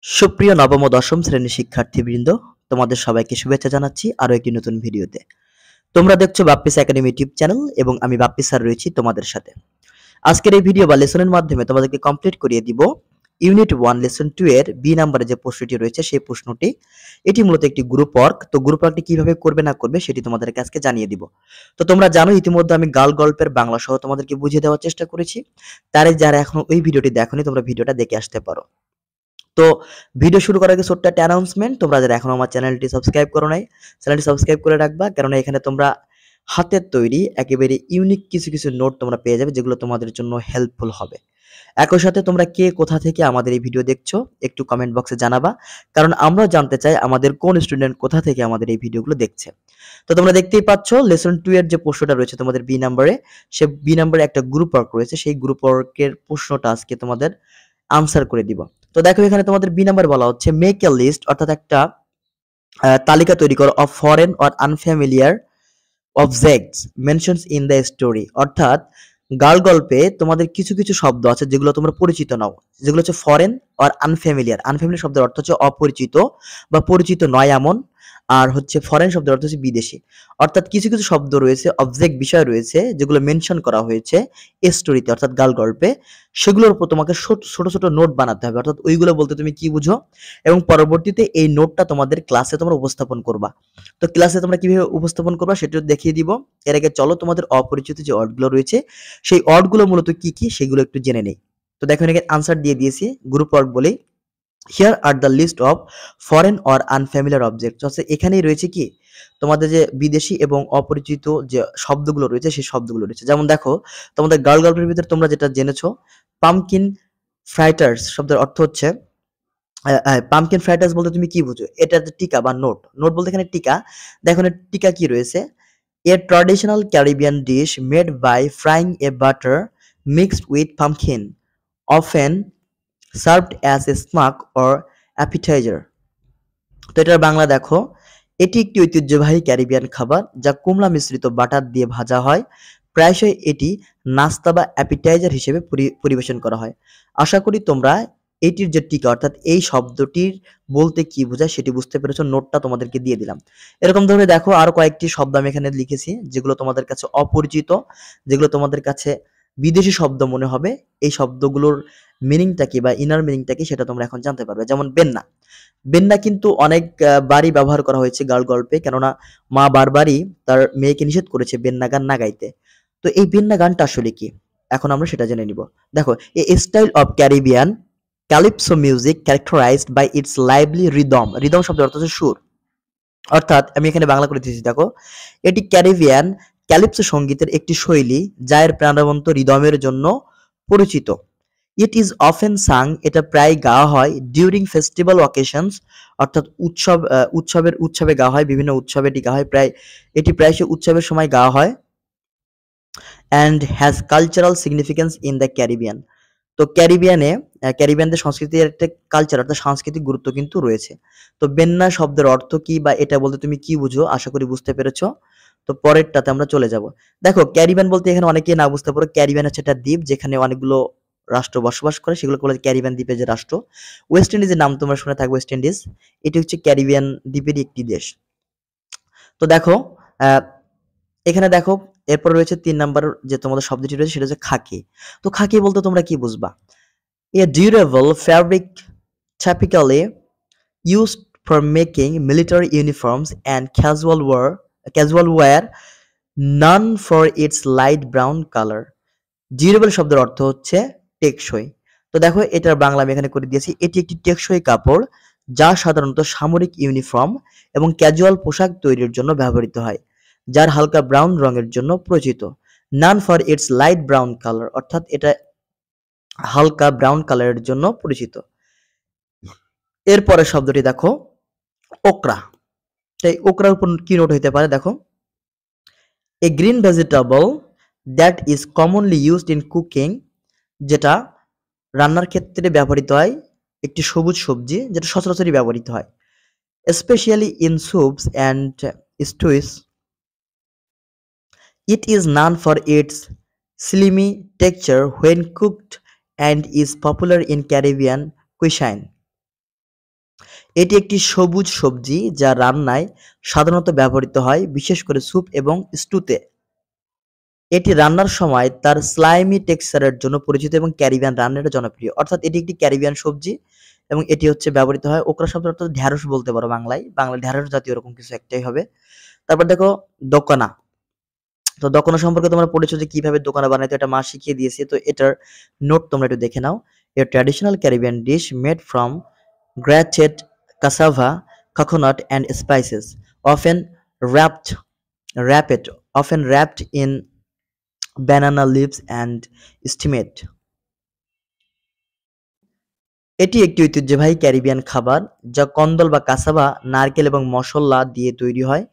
সুপ্রিয় নবম ও দশম শ্রেণীর শিক্ষার্থীবৃন্দ, তোমাদের সবাইকে শুভেচ্ছা জানাচ্ছি আরো একটি নতুন ভিডিওতে। তোমরা দেখছো বাপ্পিস একাডেমি ইউটিউব চ্যানেল এবং আমি বাপ্পি স্যার রয়েছি তোমাদের সাথে। আজকের এই ভিডিও বা লেসনের মাধ্যমে তোমাদেরকে কমপ্লিট করিয়ে দিব ইউনিট 1 লেসন 2 এর বি নাম্বারে যে প্রশ্নটি রয়েছে সেই প্রশ্নটি। এটি মূলত একটি গ্রুপ ওয়ার্ক। তো গ্রুপ ওয়ার্কটি কিভাবে করবে না করবে সেটি তোমাদেরকে আজকে জানিয়ে দিব। তো তোমরা জানো ইতিমধ্যে আমি গাল গল্পের বাংলা সহ তোমাদেরকে বুঝিয়ে দেওয়ার চেষ্টা করেছি। তারে যারা এখনো ওই ভিডিওটি দেখোনি তোমরা ভিডিওটা দেখে আসতে পারো। তো ভিডিও শুরু করার আগে ছোট্ট একটা অ্যানাউন্সমেন্ট, তোমরা যারা এখনো আমার চ্যানেলটি সাবস্ক্রাইব করো নাই চ্যানেলটি সাবস্ক্রাইব করে রাখবা, কারণ এখানে তোমরা হাতের তৈরি একেবারে ইউনিক কিছু কিছু নোট তোমরা পেয়ে যাবে যেগুলো তোমাদের জন্য হেল্পফুল হবে। একই সাথে তোমরা কে কোথা থেকে আমাদের এই ভিডিও দেখছো একটু কমেন্ট বক্সে জানাবা, কারণ আমরাও জানতে চাই আমাদের কোন স্টুডেন্ট কোথা থেকে আমাদের এই ভিডিওগুলো দেখছে। তো তোমরা দেখতেই পাচ্ছ লেসন 2 এর যে প্রশ্নটা রয়েছে তোমাদের বি নাম্বারে, সে বি নাম্বারে একটা গ্রুপ ওয়ার্ক রয়েছে, সেই গ্রুপ ওয়ার্কের প্রশ্নটা আজকে তোমাদের আনসার করে দিব। তো দেখো এখানে তোমাদের বি নাম্বার বলা হচ্ছে মেক এ লিস্ট, অর্থাৎ একটা তালিকা তৈরি করো of foreign or unfamiliar objects mentions in the story, অর্থাৎ গাল গল্পে তোমাদের কিছু কিছু শব্দ আছে যেগুলো তোমরা পরিচিত নাও, যেগুলো হচ্ছে ফরেন আর আনফ্যামিলিয়ার। আনফ্যামিলিয়ার শব্দের অর্থ হচ্ছে অপরিচিত বা পরিচিত নয় এমন, আর হচ্ছে ফরেন শব্দের অর্থ হচ্ছে বিদেশি। অর্থাৎ কিছু কিছু শব্দ রয়েছে, অবজেক্ট বিষয় রয়েছে যেগুলো মেনশন করা হয়েছে স্টোরিতে অর্থাৎ গাল গল্পে, সেগুলোর উপর তোমাকে ছোট ছোট নোট বানাতে হবে। অর্থাৎ ওইগুলো বলতে তুমি কি বুঝো এবং পরবর্তীতে এই নোটটা তোমাদের ক্লাসে তোমরা উপস্থাপন করবা। তো ক্লাসে তোমরা কিভাবে উপস্থাপন করবা সেটা দেখিয়ে দিব। এর আগে চলো তোমাদের অপরিচিত যে ওয়ার্ডগুলো রয়েছে সেই ওয়ার্ডগুলো মূলত কি কি সেগুলো একটু জেনে নেই। তো দেখো এখানে আনসার দিয়ে দিয়েছি গ্রুপ ওয়ার্ক বলেই। Here are the list of foreign or unfamiliar objects, অর্থাৎ এখানেই রয়েছে কি তোমাদের যে বিদেশি এবং অপরিচিত যে শব্দগুলো রয়েছে সেই শব্দগুলো রয়েছে। যেমন দেখো তোমাদের গার্ল গল্পের ভিতরে তোমরা যেটা জেনেছো পামকিন ফ্রাইটার্স শব্দের অর্থ হচ্ছে পামকিন ফ্রাইড রাইস বলতে তুমি কি বুঝো? এটা হচ্ছে টিকা বা নোট। নোট বলতে এখানে টিকা। দেখো এখানে টিকা কি রয়েছে? A traditional Caribbean dish made by frying a butter mixed with pumpkin, often served as a snack or appetizer. তো এটার বাংলা দেখো, এটি একটি ঐতিহ্যবাহী ক্যারিবিয়ান খাবার যা কুমড়া মিশ্রিত বাটার দিয়ে ভাজা হয়। প্রায়শই এটি নাস্তা বা অ্যাপিটাইজার হিসেবে পরিবেশন করা হয়। আশা করি তোমরা এটির যে টিকা অর্থাৎ এই শব্দটির বলতে কি বোঝায় সেটি বুঝতে পেরেছো। নোটটা তোমাদেরকে দিয়ে দিলাম। এরকম ধরনের দেখো আরো কয়েকটি শব্দ আমি এখানে লিখেছি যেগুলো তোমাদের কাছে অপরিচিত, যেগুলো তোমাদের কাছে বিদেশি শব্দ মনে হবে। এই শব্দগুলোর মিনিংটা কি বা ইনার মিনিংটা কি সেটা তোমরা এখন জানতে পারবে। যেমন বেন্না। বেন্না কিন্তু অনেক বারই ব্যবহার করা হয়েছে গাল গল্পে, কেননা মা বারবারই তার মেয়েকে নিষেধ করেছে বেন্না গান না গাইতে। তো এই বেন্না গানটা আসলে কি এখন আমরা সেটা জেনে নিব। দেখো a style of Caribbean calypso music characterised by its lively rhythm. Rhythm শব্দের অর্থ হচ্ছে সুর, অর্থাৎ আমি এখানে বাংলা করে দিয়েছি দেখো, এটি ক্যারিবিয়ান ক্যালিপসো সঙ্গীতের একটি শৈলী যা এর প্রাণবন্ত রিদমের জন্য পরিচিত। ইট ইজ অফেন সাং, এটা প্রায় গাওয়া হয় ডিউরিং ফেস্টিভ্যাল অকেশনস, অর্থাৎ উৎসবে গাওয়া হয়, বিভিন্ন উৎসবে এটি গাওয়া হয়, এটি প্রায়শই উৎসবের সময় গাওয়া হয়। And has cultural significance in the Caribbean. তো ক্যারিবিয়ানদের সংস্কৃতির একটা কালচার অর্থাৎ সাংস্কৃতিক গুরুত্ব কিন্তু রয়েছে। তো বেন্না শব্দের অর্থ কি বা এটা বলতে তুমি কি বুঝো আশা করি বুঝতে পেরেছো। তো পরেরটাতে আমরা চলে যাব। দেখো ক্যারিবিয়ান বলতে এখানে অনেকেই না বুঝতে পারো, ক্যারিবিয়ান হচ্ছে একটা দ্বীপ যেখানে অনেকগুলো রাষ্ট্র বসবাস করে, সেগুলোকে বলে ক্যারিবিয়ান দ্বীপের যে রাষ্ট্র। ওয়েস্ট ইন্ডিজের নাম তোমরা শুনে থাকবে, ওয়েস্ট ইন্ডিজ এটি হচ্ছে ক্যারিবিয়ান দ্বীপেরই একটি দেশ। তো দেখো আহ, এখানে দেখো এরপর রয়েছে 3 নাম্বার যে তোমাদের শব্দটি রয়েছে সেটা হচ্ছে খাকি। তো খাকি বলতে তোমরা কি বুঝবা? A durable fabric typically used for making military uniforms and casual wear, known for its light brown color. Durable শব্দের অর্থ হচ্ছে টেকসই। তো দেখো এটার বাংলা আমি এখানে করে দিয়েছি। এটি একটি টেকসই কাপড় যা সাধারণত সামরিক ইউনিফর্ম এবং ক্যাজুয়াল পোশাক তৈরির জন্য ব্যবহৃত হয়, যার হালকা ব্রাউন রঙের জন্য পরিচিত। Known for its light brown colour, অর্থাৎ এটা হালকা ব্রাউন কালারের জন্য পরিচিত। এরপরের শব্দটি দেখো ওকরা। তাই ওকরার উপর কি নোট হইতে পারে দেখো, a green vegetable that is commonly used in cooking, যেটা রান্নার ক্ষেত্রে ব্যবহৃত হয়, একটি সবুজ সবজি যেটা সচরাচরই ব্যবহৃত হয়, specially in soups and stews. It is known for its slimy texture when cooked and is popular in Caribbean cuisine. এটি একটি সবুজ সবজি যা রান্নায় সাধারণত ব্যবহৃত হয়, বিশেষ করে স্যুপ এবং স্টুতে। এটি রান্নার সময় তার স্লাইমি টেক্সচারের জন্য পরিচিত এবং ক্যারিবিয়ান রান্নায় জনপ্রিয়। অর্থাৎ এটি একটি ক্যারিবিয়ান সবজি এবং এটি হচ্ছে ব্যবহৃত হয়। ওকরা শব্দটা অর্থাৎ ঢ্যাঁড়স বলতে পারো বাংলায়। বাংলায় ঢ্যাঁড়স জাতীয় এরকম কিছু একটাই হবে। তারপর দেখো দোকানা। তো দোকানা সম্পর্কে তোমরা পড়েছো যে কিভাবে দোকানা বানায়, তো এটা মা শিখিয়ে দিয়েছে। তো এটার নোট তোমরা একটু দেখে নাও। A traditional Caribbean dish made from grated cassava, coconut, and spices, often wrapped wrapped often wrapped in banana leaves and steamed. এটি একটি ঐতিহ্যবাহী ক্যারিবিয়ান খাবার যা কন্দল বা কাসাবা, নারকেল এবং মশলা দিয়ে তৈরি হয়,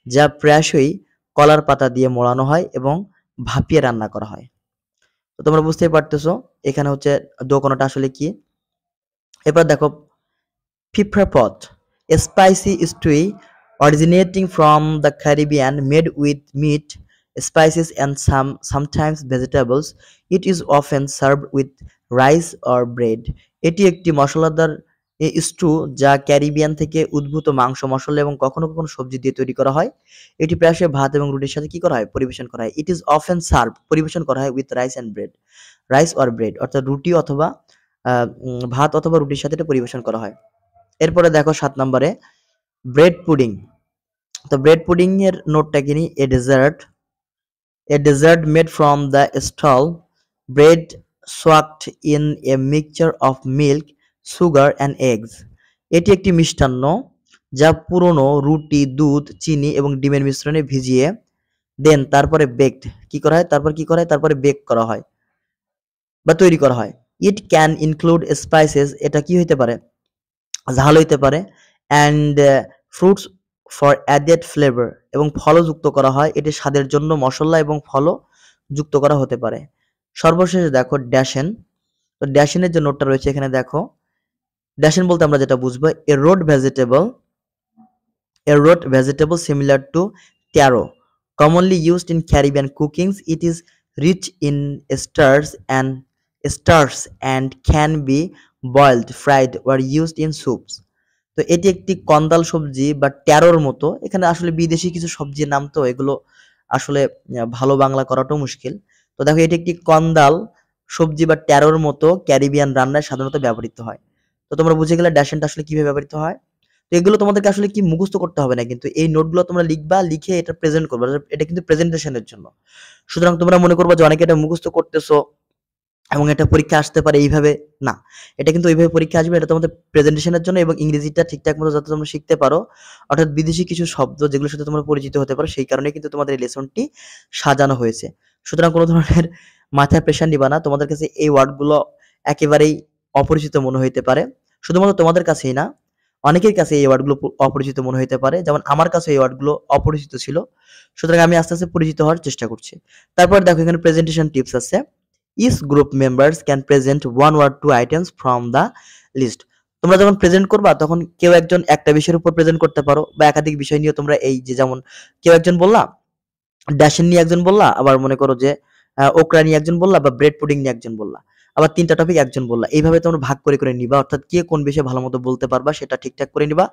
যা প্রায়শই কলার পাতা দিয়ে মোড়ানো হয় এবং ভাপিয়ে রান্না করা হয়। তো তোমরা বুঝতেই পারতেছো এখানে হচ্ছে দোকানটা আসলে কি। এবার দেখো Pepper pot, a spicy stew originating from the Caribbean made with meat, spices, and sometimes vegetables. It is often served with rice or bread. এটি একটি মশলাদার স্টু যা ক্যারিবিয়ান থেকে উদ্ভূত মাংস, মশলা এবং কখনো কখনো সবজি দিয়ে তৈরি করা হয়। এটি প্রায়শই ভাত এবং রুটির সাথে কি করা হয়? পরিবেশন করা হয়। ইট ইজ অফেন সার্ভ, পরিবেশন করা হয় with rice and bread. Rice or bread অর্থাৎ রুটি অথবা ভাত অথবা রুটির সাথে এটা পরিবেশন করা হয়। এরপরে দেখো ৭ নম্বরে ব্রেড পুডিং। তো ব্রেড পুডিং এর নোটটা কি? A dessert made from the stale bread soaked in a mixture of milk, sugar and eggs. এটি একটি মিষ্টান্ন যা পুরনো রুটি, দুধ, চিনি এবং ডিমের মিশ্রণে ভিজিয়ে দেন তারপরে বেকড কি করা হয়? তারপরে বেক করা হয় বা তৈরি করা হয়। ইট ক্যান ইনক্লুড স্পাইসেস, এটা কি হইতে পারে? ঝাল হইতে পারে, and fruits for added flavour, এবং ফলও যুক্ত করা হয়। এটি স্বাদের জন্য মশলা এবং ফলও যুক্ত করা হতে পারে। সর্বশেষে দেখো ড্যাশেন। তো ড্যাশেনের যে নোটটা রয়েছে এখানে দেখো, ড্যাশেন বলতে আমরা যেটা বুঝবো, এ রোট vegetable similar to taro, commonly used in Caribbean cookings. It is rich in starch and can be boiled, fried, or used in soups. তো এটি একটি কন্দাল সবজি বা ট্যারোর মতো। এখানে আসলে বিদেশি কিছু সবজির নাম, তো এগুলো আসলে ভালো বাংলা করাটাও মুশকিল। তো দেখো এটি একটি কন্দাল সবজি বা ট্যারোর মতো ক্যারিবিয়ান রান্নায় সাধারণত ব্যবহৃত হয়। তো তোমরা বুঝে গেলে ড্যাশেনটা আসলে কিভাবে ব্যবহৃত হয়। তো এগুলো তোমাদেরকে আসলে কি মুখস্থ করতে হবে না, কিন্তু এই নোটগুলো তোমরা লিখবা, লিখে এটা প্রেজেন্ট করবা। এটা কিন্তু প্রেজেন্টেশনের জন্য। সুতরাং তোমরা মনে করবা যে অনেকে এটা মুখস্থ করতেছো এবং এটা পরীক্ষা আসতে পারে এইভাবে, না, এটা কিন্তু ওইভাবে পরীক্ষা আসবে। এটা তোমাদের প্রেজেন্টেশনের জন্য এবং ইংরেজিটা ঠিকঠাক মতো যাতে তোমরা শিখতে পারো, অর্থাৎ বিদেশি কিছু শব্দ যেগুলোর সাথে তোমরা পরিচিত হতে পারো, সেই কারণে কিন্তু তোমাদের এই লেসনটি সাজানো হয়েছে। সুতরাং কোনো ধরনের মাথায় প্রেশার নিবা না। তোমাদের কাছে এই ওয়ার্ডগুলো একেবারেই অপরিচিত মনে হইতে পারে। শুধুমাত্র তোমাদের কাছেই না, অনেকের কাছে এই ওয়ার্ডগুলো অপরিচিত মনে হইতে পারে। যেমন আমার কাছে এই ওয়ার্ডগুলো অপরিচিত ছিল। সুতরাং আমি আস্তে আস্তে পরিচিত হওয়ার চেষ্টা করছি। তারপর দেখো এখানে প্রেজেন্টেশন টিপস আছে। Each group members can present one or two items from the list. তোমরা যখন প্রেজেন্ট করবা তখন কেউ একজন একটা বিষয়ের উপর প্রেজেন্ট করতে পারো বা একাধিক বিষয় নিয়ে তোমরা, এই যে যেমন কেউ একজন বললা, ড্যাশেন নিয়ে একজন বললা, আবার মনে করো যে ওকরা নিয়ে একজন বললা বা ব্রেড পুডিং নিয়ে একজন বললা, আবার ৩টা টপিক একজন বললা। এইভাবে তোমরা ভাগ করে করে নিবা, অর্থাৎ কে কোন বিষয়ে ভালো মতো বলতে পারবা সেটা ঠিকঠাক করে নিবা।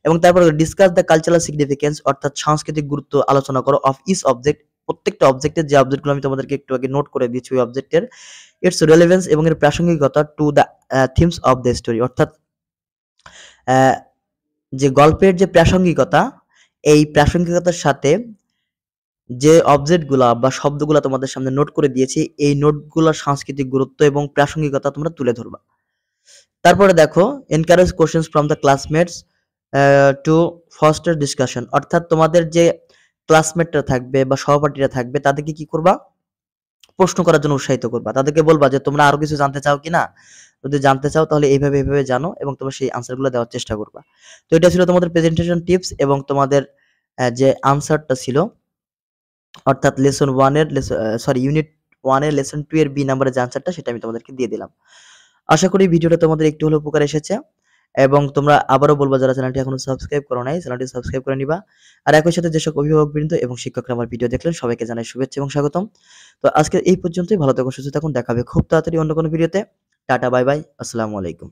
এবং তারপর ডিসকাস দ্য কালচারাল সিগনিফিকেন্স, অর্থাৎ সাংস্কৃতিক গুরুত্ব আলোচনা করো অফ ইচ অবজেক্ট, প্রত্যেকটা অবজেক্টের যে অবজেক্টগুলো আমি তোমাদেরকে একটু আগে নোট করে দিয়েছি ওই অবজেক্টের ইটস রেলেভেন্স এবং এর প্রাসঙ্গিকতা to the themes of the story, অর্থাৎ যে গল্পের যে প্রাসঙ্গিকতা, এই প্রাসঙ্গিকতার সাথে যে অবজেক্টগুলা বা শব্দগুলা তোমাদের সামনে নোট করে দিয়েছি, এই নোটগুলোর সাংস্কৃতিক গুরুত্ব এবং প্রাসঙ্গিকতা তোমরা তুলে ধরবা। তারপরে দেখো encourage questions from the classmates to foster discussion, অর্থাৎ তোমাদের যে ক্লাসমেটরা থাকবে বা সহপাঠীরা থাকবে তাদেরকে কি করবা? প্রশ্ন করার জন্য উৎসাহিত করবা। তাদেরকে বলবা যে তোমরা আরো কিছু জানতে চাও কিনা, যদি জানতে চাও তাহলে এইভাবে এইভাবে জানো এবং তোমরা সেই আনসারগুলো দেওয়ার চেষ্টা করবা। তো এটা ছিল তোমাদের প্রেজেন্টেশন টিপস এবং তোমাদের যে আনসারটা ছিল, অর্থাৎ ইউনিট 1 এর লেসন 2 এর বি নাম্বারের যে আনসারটা সেটা আমি তোমাদেরকে দিয়ে দিলাম। আশা করি ভিডিওটা তোমাদের একটু হলেও উপকার এসেছে এবং তোমরা আবারও বলবা যারা চ্যানেলটি এখনো সাবস্ক্রাইব করো নাই, চ্যানেলটি সাবস্ক্রাইব করে নিবা। আর একই সাথে যেসব অভিভাবকবৃন্দ এবং শিক্ষকরা আমার ভিডিও দেখলেন সবাইকে জানাই শুভেচ্ছা এবং স্বাগতম। তো আজকে এই পর্যন্তই। ভালো থাকুন, সুস্থ থাকুন। দেখা হবে খুব তাড়াতাড়ি অন্য কোনো ভিডিওতে। টাটা, বাই বাই, আসসালামু আলাইকুম।